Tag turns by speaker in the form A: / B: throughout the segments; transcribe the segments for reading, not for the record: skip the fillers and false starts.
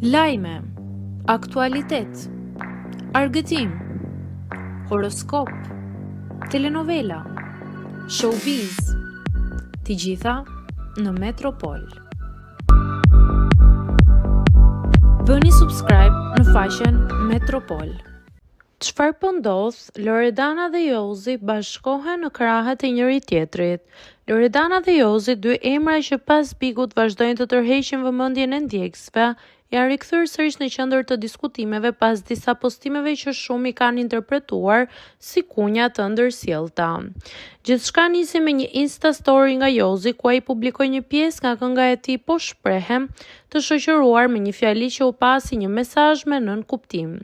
A: Lajme, aktualitet, argëtim, horoskop, telenovela, showbiz, të gjitha në Metropol. Bëni subscribe në faqen Metropol. Çfarë po ndodh? Loredana dhe Jozi bashkohen në krahët e njëri tjetrit. Loredana dhe Jozi, dy emra që pas Bigut vazhdojnë të tërheqin vëmendjen e ndjekësve, janë rikthyer sërish në qendër të diskutimeve pas disa postimeve që shumë i kanë interpretuar si kunja të ndërsjellta. Gjithçka nisi me një Insta story nga Jozi, ku ai publikoi një pjesë nga kënga e tij Po shprehem, të shoqëruar me një fjali që u pa si një mesazh me nën kuptim.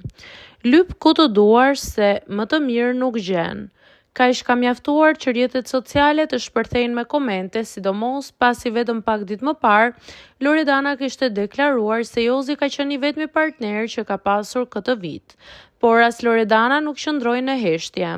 A: Lyp ku të duar se më të mirë nuk gjen. Kaq ka mjaftuar që rrjetet sociale të shpërthejnë me komente, sidomos pasi vetëm pak ditë më parë, Loredana kishte deklaruar se Jozi ka qenë i vetmi partner që ka pasur këtë vit. Por as Loredana nuk qëndroi në heshtje.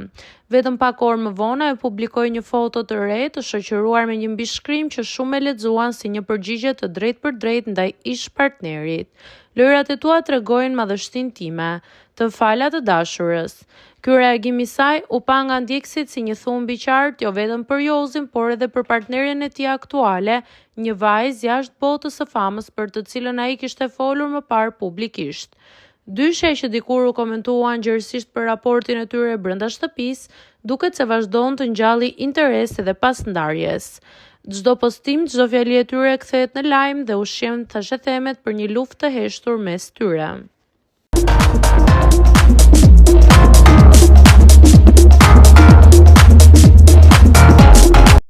A: Vetëm pak orë më vonë e publikoi një foto të re të shoqëruar me një mbishkrim që shumë e lexuan si një përgjigje të drejtë për drejtë ndaj ish partnerit. Lojrat e tua tregojnë madhështinë time, të fala të dashurës. Ky reagim i saj u pa nga ndjekësit si një thumb i qartë jo vetëm për Jozin, por edhe për partnerin e tij aktuale, një vajzë jashtë botës së famës për të cilën ai kishte folur më parë publikisht. Dyshe që dikur u komentuan gjerësisht për raportin e tyre brenda shtëpisë, duket se vazhdon të ngjalli interes edhe pas ndarjes. Çdo postim, çdo fjali e tyre kthehet në lajm dhe ushqen thashëthemet për një luftë të heshtur mes tyre.